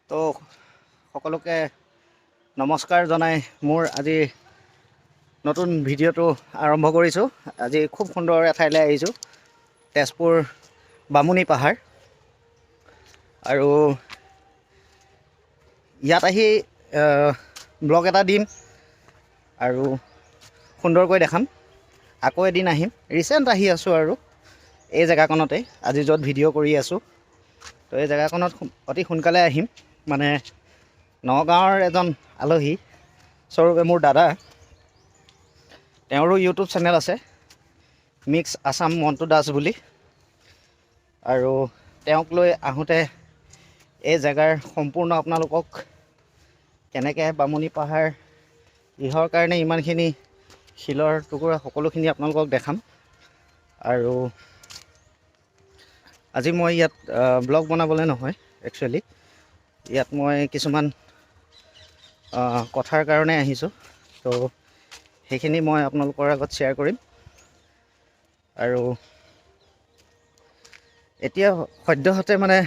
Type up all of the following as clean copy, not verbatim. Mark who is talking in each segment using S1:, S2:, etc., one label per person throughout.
S1: তো সকলোকে নমস্কাৰ জনাই মোৰ আজি নতুন ভিডিঅ'টো আৰম্ভ কৰিছোঁ। আজি খুব সুন্দৰ এঠাইলৈ আহিছোঁ, তেজপুৰ বামুণী পাহাৰ। আৰু ইয়াত আহি ব্লগ এটা দিম আৰু সুন্দৰকৈ দেখাম। আকৌ এদিন আহিম, ৰিচেণ্ট আহি আছোঁ আৰু এই জেগাকণতে আজি য'ত ভিডিঅ' কৰি আছোঁ। তো এই জেগাকণত অতি সোনকালে আহিম, মানে নগাঁৱৰ এজন আলহী স্বৰূপে মোৰ দাদা, তেওঁৰো ইউটিউব চেনেল আছে মিক্স আছাম মণ্টু দাস বুলি। আৰু তেওঁক লৈ আহোঁতে এই জেগাৰ সম্পূৰ্ণ আপোনালোকক কেনেকৈ বামুণী পাহাৰ কিহৰ কাৰণে ইমানখিনি শিলৰ টুকুৰা সকলোখিনি আপোনালোকক দেখাম। আৰু আজি মই ইয়াত ব্লগ বনাবলৈ নহয়, একচুৱেলি ইয়াত মই কিছুমান কথাৰ কাৰণে আহিছোঁ। তো সেইখিনি মই আপোনালোকৰ আগত শ্বেয়াৰ কৰিম। আৰু এতিয়া সদ্যহতে মানে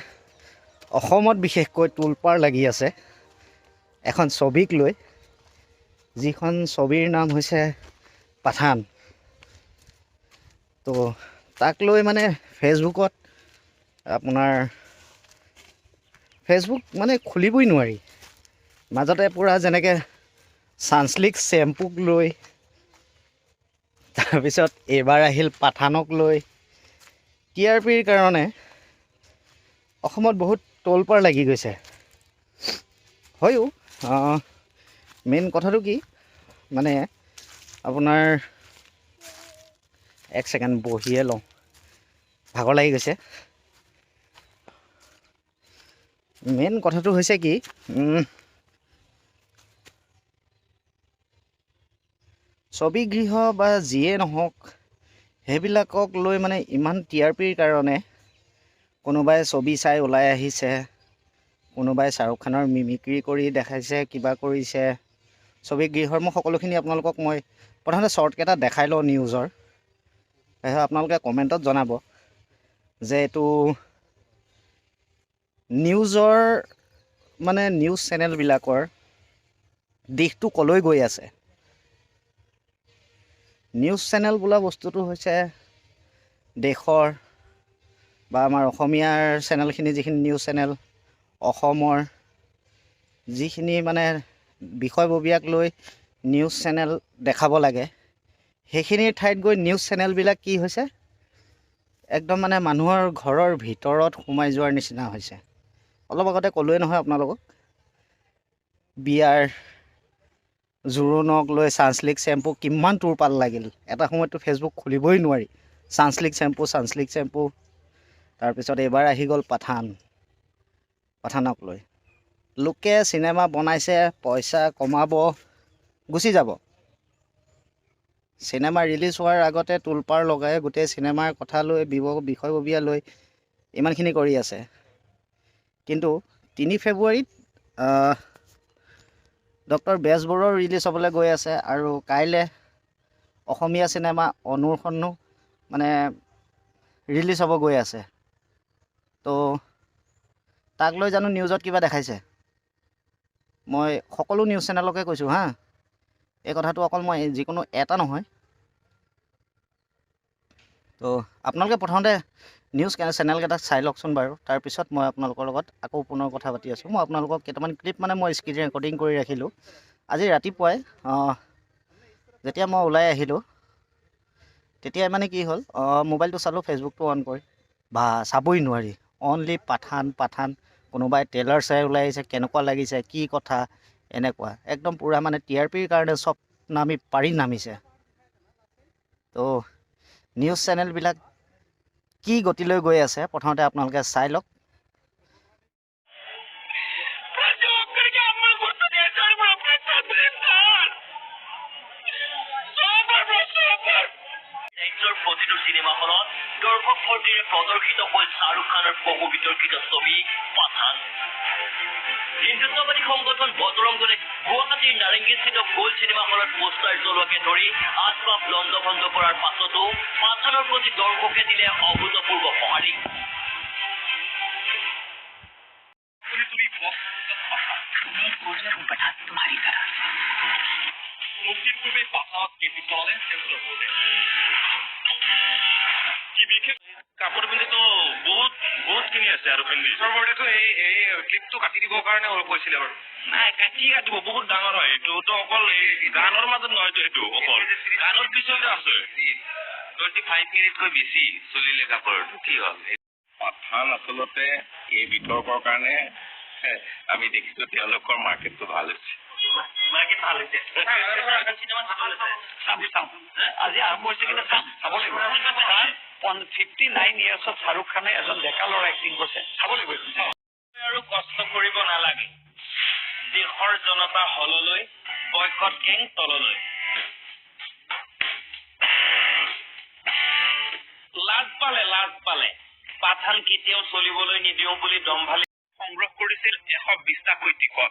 S1: অসমত বিশেষকৈ তোলপাৰ লাগি আছে এখন ছবিক লৈ, যিখন ছবিৰ নাম হৈছে পাঠান। তো তাক লৈ মানে ফেচবুকত আপোনাৰ ফেচবুক মানে খুলিবই নোৱাৰি। মাজতে পূৰা যেনেকৈ ছানছিল্ক শ্বেম্পুক লৈ, তাৰপিছত এইবাৰ আহিল পাঠানক লৈ, TRPৰ কাৰণে অসমত বহুত তোলপাৰ লাগি গৈছে। হয়ো মেইন কথাটো কি মানে আপোনাৰ এক ছেকেণ্ড বহিয়ে লওঁ, ভাগৰ লাগি গৈছে। মেইন কথাটো হৈছে কি ছবি গৃহ বা যিয়ে নহওক সেইবিলাকক লৈ মানে ইমান TRPৰ কাৰণে কোনোবাই ছবি চাই ওলাই আহিছে, কোনোবাই শ্বাহৰুখ খানৰ মিমিক্ৰি কৰি দেখাইছে, কিবা কৰিছে। ছবি গৃহৰ মই সকলোখিনি আপোনালোকক মই প্ৰথমতে শ্বৰ্টকেইটা দেখাই লওঁ নিউজৰ, তাৰপিছত আপোনালোকে কমেণ্টত জনাব যে এইটো নিউজৰ মানে নিউজ চেনেলবিলাকৰ দিশটো কলৈ গৈ আছে। নিউজ চেনেল বোলা বস্তুটো হৈছে দেশৰ বা আমাৰ অসমীয়াৰ চেনেলখিনি, যিখিনি নিউজ চেনেল অসমৰ যিখিনি মানে বিষয়ববীয়াক লৈ নিউজ চেনেল দেখাব লাগে, সেইখিনিৰ ঠাইত গৈ নিউজ চেনেলবিলাক কি হৈছে একদম মানে মানুহৰ ঘৰৰ ভিতৰত সোমাই যোৱাৰ নিচিনা হৈছে। অলপ আগতে ক'লোৱে নহয় আপোনালোকক, বিয়াৰ জোৰোণক লৈ ছানছিল্ক শ্বেম্পু কিমান তোৰপাল লাগিল। এটা সময়ততো ফেচবুক খুলিবই নোৱাৰি, ছানছিল্ক শ্বেম্পু। তাৰপিছত এইবাৰ আহি গ'ল পাঠানক লৈ। লোকে চিনেমা বনাইছে, পইচা কমাব, গুচি যাব। চিনেমা ৰিলিজ হোৱাৰ আগতে তোলপাৰ লগাই গোটেই চিনেমাৰ কথা লৈ বিষয়ববীয়া লৈ ইমানখিনি কৰি আছে। কিন্তু 3 ফেব্ৰুৱাৰীত ডক্টৰ বেজবৰুৱাও ৰিলিজ হ'বলৈ গৈ আছে, আৰু কাইলৈ অসমীয়া চিনেমা অনুৰখনো মানে ৰিলিজ হ'ব গৈ আছে। তো তাক লৈ জানো নিউজত কিবা দেখাইছে? মই সকলো নিউজ চেনেলকে কৈছোঁ হা, এই কথাটো অকল মই যিকোনো এটা নহয়। তো আপোনালোকে প্ৰথমতে নিউজ চেনেলকেইটা চাই লওকচোন বাৰু, তাৰপিছত মই আপোনালোকৰ লগত আকৌ পুনৰ কথা পাতি আছোঁ। মই আপোনালোকক কেইটামান ক্লিপ মানে মই স্ক্ৰীন ৰেকৰ্ডিং কৰি ৰাখিলোঁ। আজি ৰাতিপুৱাই যেতিয়া মই ওলাই আহিলোঁ, তেতিয়াই মানে কি হ'ল, মোবাইলটো চালোঁ, ফেচবুকটো অন কৰি, বা চাবই নোৱাৰি, অনলি পাঠান। কোনোবাই ট্ৰেইলাৰ চাই ওলাই আহিছে, কেনেকুৱা লাগিছে, কি কথা, এনেকুৱা একদম পূৰা মানে TRPৰ কাৰণে চব পাৰি নামিছে। তো নিউজ চেনেলবিলাক কি গতিলৈ গৈ আছে প্ৰথমতে আপোনালোকে চাই লওক।
S2: প্ৰতিটো চিনেমা হলত দৰ্শক ভৰ্তিৰে প্ৰদৰ্শিত হ'ল শ্বাহ ৰুখ খানৰ বহু বিতৰ্কিত ছবি পাঠান। হিন্দুত্ববাদী সংগঠন বজৰংগলে গুৱাহাটীৰ নাৰেংগীস্থিত গ'ল্ড চিনেমা হলত পোষ্টাৰ জ্বলোৱাকে ধৰি আচবাব লণ্ডভণ্ড কৰাৰ পাছতো পাঠানৰ প্ৰতি দৰ্শকে দিলে অভূতপূৰ্ব সঁহাৰি। तुम्हारी तरह মুক্তির পূর্বে পাঠান কেপি চলেন কাপড় পিন্ধি তো বহুত বহুত কিনি আছে আৰু পিন্ধি সৰ্বতেতো এই ক্লিপটো কাটি দিবৰ কাৰণে অলপ কৈছিলে বাৰু নাই কাটি কাটিব বহুত ডাঙৰ হয় এইটোতো অকল গানৰ মাজত নহয়তো এইটো অকল গানৰ পিছতে আছে 25 মিনিটকৈ বেছি চলিলে কাপোৰটো কি হ'ল পাঠান আচলতে এই বিতৰ্কৰ কাৰণে আমি দেখিছো তেওঁলোকৰ মাৰ্কেটটো ভাল হৈছে মাৰ্কেট ভাল হৈছে চিনেমা চাব আজি আৰম্ভ হৈছে কিন্তু চাব লাগিব 59 years of Shah Ruhk Khane এজন ডেকা ল'ৰা এক্টিং কৰিছে চাব লাগিব আৰু কষ্ট কৰিব নালাগে দেশৰ জনতা হললৈ বয়কট গেং তললৈ লাজ পালে পাঠান কেতিয়াও চলিবলৈ নিদিওঁ বুলি দম্ভালি সংগ্ৰহ কৰিছিল 120টা টিকট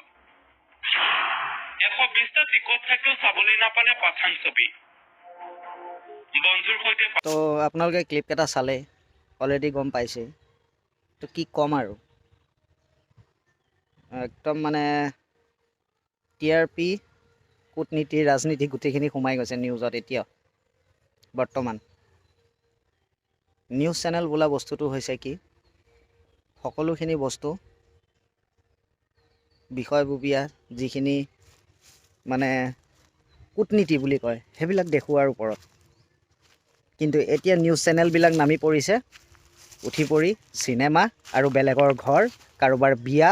S2: 120টা টিকট থাকিও চাবলৈ নাপালে পাঠান ছবি বন্ধুৰ সৈতে
S1: তো আপোনালোকে ক্লিপকেইটা চালে অলৰেডি গম পাইছে তো কি ক'ম আৰু একদম মানে TRP কূটনীতি ৰাজনীতি গোটেইখিনি সোমাই গৈছে নিউজত এতিয়া বৰ্তমান নিউজ চেনেল বোলা বস্তুটো হৈছে কি সকলোখিনি বস্তু বিষয়ববীয়া যিখিনি মানে কূটনীতি বুলি কয় সেইবিলাক দেখুৱাৰ ওপৰত কিন্তু এতিয়া নিউজ চেনেলবিলাক নামি পৰিছে উঠি পৰি চিনেমা আৰু বেলেগৰ ঘৰ কাৰোবাৰ বিয়া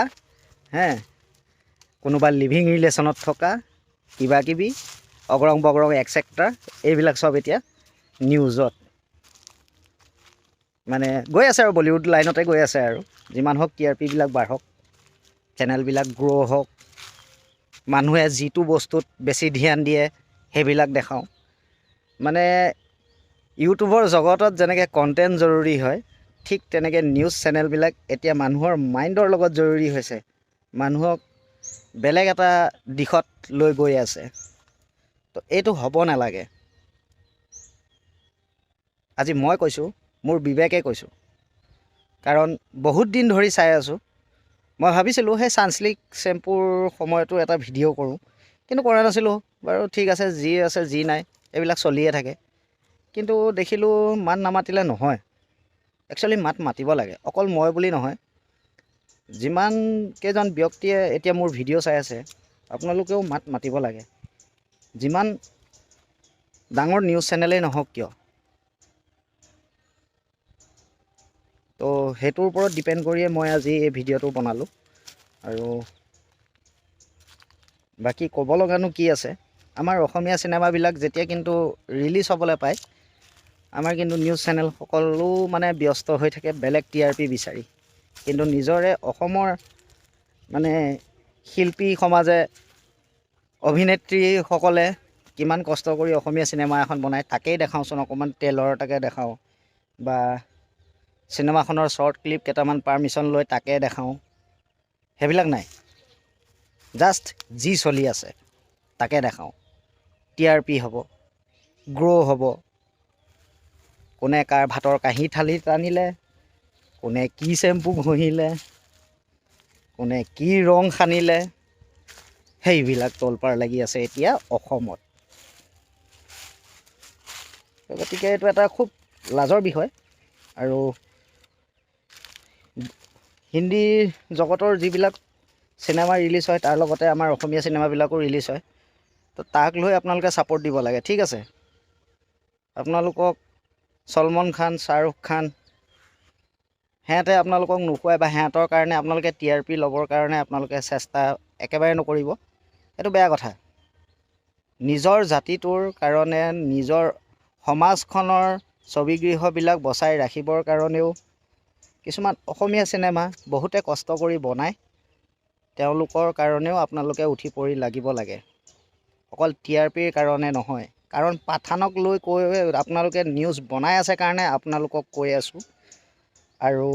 S1: কোনোবা লিভিং ৰিলেশ্যনত থকা কিবা কিবি অগৰং বগৰং এক্সেট্ৰা এইবিলাক চব এতিয়া নিউজত মানে গৈ আছে আৰু বলিউড লাইনতে গৈ আছে আৰু যিমান হওক TRPবিলাক বাঢ়ক চেনেলবিলাক গ্ৰ' হওক মানুহে যিটো বস্তুত বেছি ধ্যান দিয়ে সেইবিলাক দেখাওঁ মানে ইউটিউবৰ জগতত যেনেকৈ কণ্টেণ্ট জৰুৰী হয় ঠিক তেনেকৈ নিউজ চেনেলবিলাক এতিয়া মানুহৰ মাইণ্ডৰ লগত জৰুৰী হৈছে মানুহক বেলেগ এটা দিশত লৈ গৈ আছে তো এইটো হ'ব নালাগে আজি মই কৈছোঁ মোৰ বিবেকে কৈছোঁ কাৰণ বহুত দিন ধৰি চাই আছোঁ মই ভাবিছিলোঁ সেই সানসিল্ক শ্বেম্পুৰ সময়তো এটা ভিডিঅ' কৰোঁ কিন্তু কৰা নাছিলোঁ বাৰু ঠিক আছে যি নাই এইবিলাক চলিয়ে থাকে কিন্তু দেখিলোঁ মাত নামাতিলে নহয় একচুৱেলি মাত মাতিব লাগে অকল মই বুলি নহয় যিমান কেইজন ব্যক্তিয়ে এতিয়া মোৰ ভিডিঅ' চাই আছে আপোনালোকেও মাত মাতিব লাগে যিমান ডাঙৰ নিউজ চেনেলেই নহওক কিয় তো সেইটোৰ ওপৰত ডিপেণ্ড কৰিয়ে মই আজি এই ভিডিঅ'টো বনালোঁ আৰু বাকী ক'ব লগানো কি আছে আমাৰ অসমীয়া চিনেমাবিলাক যেতিয়া কিন্তু ৰিলিজ হ'বলৈ পায় আমাৰ কিন্তু নিউজ চেনেল সকলো মানে ব্যস্ত হৈ থাকে বেলেগ TRP বিচাৰি কিন্তু নিজৰে অসমৰ মানে শিল্পী সমাজে অভিনেত্ৰীসকলে কিমান কষ্ট কৰি অসমীয়া চিনেমা এখন বনায় তাকেই দেখাওঁচোন অকণমান ট্ৰেইলাৰ তাকে দেখাওঁ বা চিনেমাখনৰ শ্বৰ্ট ক্লিপ কেইটামান পাৰ্মিশ্যন লৈ তাকে দেখাওঁ সেইবিলাক নাই জাষ্ট যি চলি আছে তাকে দেখাওঁ TRP হ'ব গ্ৰ' হ'ব কোনে কাৰ ভাতৰ কাঁহী ঠালি টানিলে কোনে কি চেম্পু ঘঁহিলে কোনে কি ৰং সানিলে সেইবিলাক তলপাৰ লাগি আছে এতিয়া অসমত গতিকে এইটো এটা খুব লাজৰ বিষয় আৰু হিন্দী জগতৰ যিবিলাক চিনেমা ৰিলিজ হয় তাৰ লগতে আমাৰ অসমীয়া চিনেমাবিলাকো ৰিলিজ হয় তো তাক লৈ আপোনালোকে ছাপোৰ্ট দিব লাগে ঠিক আছে আপোনালোকক সলমান খান শ্বাহ ৰুখ খান সিহঁতে আপোনালোকক নোখোৱাই বা সিহঁতৰ কাৰণে আপোনালোকে TRP ল'বৰ কাৰণে আপোনালোকে চেষ্টা একেবাৰে নকৰিব এইটো বেয়া কথা নিজৰ জাতিটোৰ কাৰণে নিজৰ সমাজখনৰ ছবিগৃহবিলাক বচাই ৰাখিবৰ কাৰণেও কিছুমান অসমীয়া চিনেমা বহুতে কষ্ট কৰি বনায় তেওঁলোকৰ কাৰণেও আপোনালোকে উঠি পৰি লাগিব লাগে অকল TRPৰ কাৰণে নহয় কাৰণ পাঠানক লৈ কৈ আপোনালোকে নিউজ বনাই আছে কাৰণে আপোনালোকক কৈ আছোঁ আৰু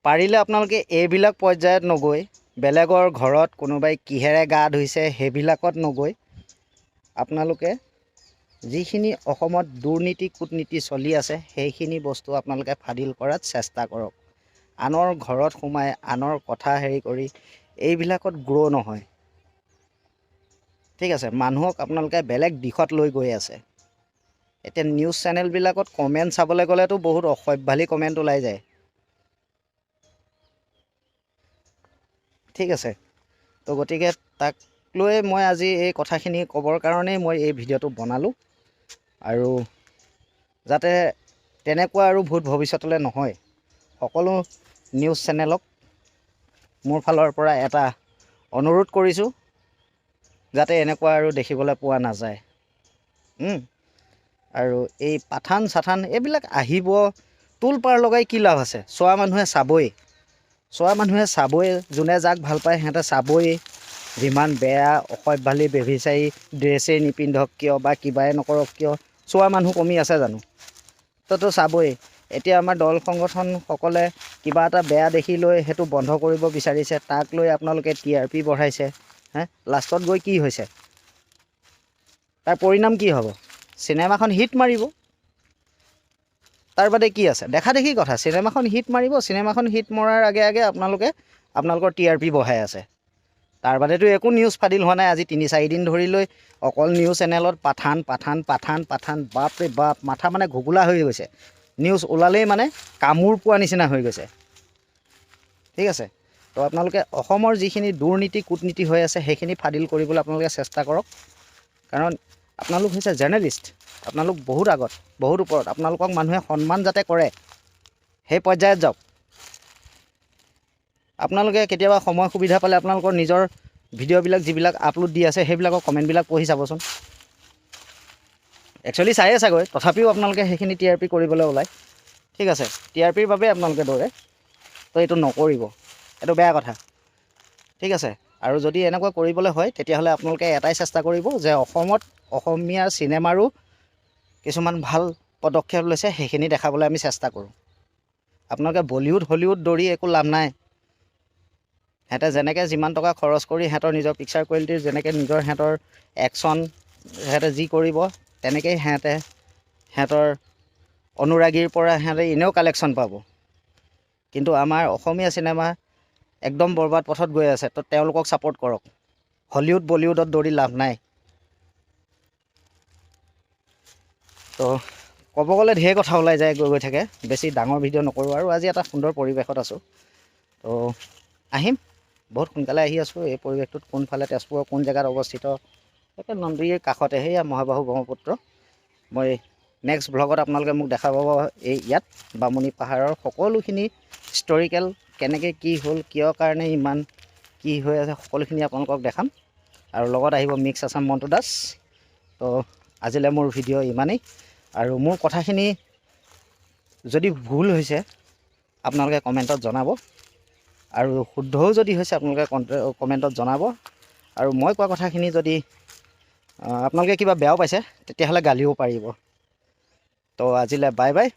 S1: পাৰিলে আপোনালোকে এইবিলাক পৰ্যায়ত নগৈ বেলেগৰ ঘৰত কোনোবাই কিহেৰে গা ধুইছে সেইবিলাকত নগৈ আপোনালোকে যিখিনি অসমত দুৰ্নীতি কূটনীতি চলি আছে সেইখিনি বস্তু আপোনালোকে ফাদিল কৰাত চেষ্টা কৰক আনৰ ঘৰত সোমাই আনৰ কথা হেৰি কৰি এইবিলাকত গ্ৰ' নহয়। ঠিক আছে, মানুহক আপোনালোকে বেলেগ দিশত লৈ গৈ আছে। এতিয়া নিউজ চেনেলবিলাকত কমেণ্ট চাবলৈ গ'লেতো বহুত অসভ্যালি কমেণ্ট ওলাই যায়। ঠিক আছে, তো গতিকে তাক লৈ মই আজি এই কথাখিনি ক'বৰ কাৰণেই মই এই ভিডিঅ'টো বনালোঁ, আৰু যাতে তেনেকুৱা আৰু ভূত ভৱিষ্যতলৈ নহয়। সকলো নিউজ চেনেলক মোৰ ফালৰ পৰা এটা অনুৰোধ কৰিছোঁ, যাতে এনেকুৱা আৰু দেখিবলৈ পোৱা নাযায়। আৰু এই পাঠান চাঠান এইবিলাক আহিব, তোল পাৰ লগাই কি লাভ আছে? চোৱা মানুহে চাবই, যোনে যাক ভাল পায় সিহঁতে চাবই। যিমান বেয়া অসভ্যালি বেভিচাৰী ড্ৰেছেই নিপিন্ধক কিয় বা কিবাই নকৰক কিয়, চোৱা মানুহ কমি আছে জানো? তো চাবই। এতিয়া আমাৰ দল সংগঠনসকলে কিবা এটা বেয়া দেখি লৈ সেইটো বন্ধ কৰিব বিচাৰিছে, তাক লৈ আপোনালোকে TRP বঢ়াইছে। লাষ্টত গৈ কি হৈছে? তাৰ পৰিণাম কি হ'ব? চিনেমাখন হিট মাৰিব। তাৰ বাদে কি আছে? দেখা দেখি কথা, চিনেমাখন হিট মাৰিব। চিনেমাখন হিট মৰাৰ আগে আগে আপোনালোকৰ TRP বঢ়াই আছে। তাৰ বাদেতো একো নিউজ ফাদিল হোৱা নাই। আজি 3-4 দিন ধৰি লৈ অকল নিউজ চেনেলত পাঠান। বাপৰে বাপ, মাথা মানে ঘুগুলা হৈ গৈছে। নিউজ ওলালেই মানে কামোৰ পোৱা নিচিনা হৈ গৈছে। ঠিক আছে, তো আপোনালোকে অসমৰ যিখিনি দুৰ্নীতি কূটনীতি হৈ আছে সেইখিনি ফাদিল কৰিবলৈ আপোনালোকে চেষ্টা কৰক। কাৰণ আপোনালোক হৈছে জাৰ্নেলিষ্ট, আপোনালোক বহুত আগত, বহুত ওপৰত। আপোনালোকক মানুহে সন্মান যাতে কৰে সেই পৰ্যায়ত যাওক। আপোনালোকে কেতিয়াবা সময় সুবিধা পালে আপোনালোকৰ নিজৰ ভিডিঅ'বিলাক যিবিলাক আপলোড দি আছে সেইবিলাকৰ কমেণ্টবিলাক পঢ়ি চাবচোন। একচুৱেলি চায়ে চাগৈ, তথাপিও আপোনালোকে সেইখিনি TRP কৰিবলৈ ওলায়। ঠিক আছে, TRPৰ বাবে আপোনালোকে দৌৰে, তো এইটো নকৰিব, এইটো বেয়া কথা। ঠিক আছে, আৰু যদি এনেকুৱা কৰিবলৈ হয় তেতিয়াহ'লে আপোনালোকে এটাই চেষ্টা কৰিব যে অসমত অসমীয়া চিনেমাৰো কিছুমান ভাল পদক্ষেপ লৈছে, সেইখিনি দেখাবলৈ আমি চেষ্টা কৰোঁ। আপোনালোকে বলিউড হলিউড দৌৰি একো লাভ নাই। সিহঁতে যেনেকৈ যিমান টকা খৰচ কৰি সিহঁতৰ নিজৰ পিকচাৰ কোৱালিটিৰ যেনেকৈ সিহঁতৰ একশ্যন সিহঁতে যি কৰিব তেনেকেই সিহঁতৰ অনুৰাগীৰ পৰা সিহঁতে এনেও কালেকশ্যন পাব। কিন্তু আমাৰ অসমীয়া চিনেমা একদম বৰবাদ পথত গৈ আছে, তো তেওঁলোকক ছাপোৰ্ট কৰক। হলিউড বলিউডত দৌৰি লাভ নাই। তো ক'ব গ'লে ঢেৰ কথা ওলাই যায়, গৈ থাকে। বেছি ডাঙৰ ভিডিঅ' নকৰোঁ, আৰু আজি এটা সুন্দৰ পৰিৱেশত আছোঁ। তো আহিম, বহুত সোনকালে আহি আছোঁ। এই পৰিৱেশটোত কোনফালে, তেজপুৰৰ কোন জেগাত অৱস্থিত, একে নদীৰ কাষতে, সেয়া মহাবাহু ব্ৰহ্মপুত্ৰ। মই নেক্সট ভ্লগত আপোনালোকে মোক দেখা পাব এই ইয়াত বামুণী পাহাৰৰ সকলোখিনি হিষ্টৰিকেল, কেনেকৈ কি হ'ল, কিয় কাৰণে ইমান কি হৈ আছে, সকলোখিনি আপোনালোকক দেখাম। আৰু লগত আহিব মিক্স আছাম মণ্টু দাস। তো আজিলৈ মোৰ ভিডিঅ' ইমানেই। আৰু মোৰ কথাখিনি যদি ভুল হৈছে আপোনালোকে কমেণ্টত জনাব, আৰু শুদ্ধও যদি হৈছে আপোনালোকে কমেণ্টত জনাব। আৰু মই কোৱা কথাখিনি যদি আপোনালোকে কিবা বেয়াও পাইছে তেতিয়াহ'লে গালিও পাৰিব। তো আজিলৈ বাই বাই।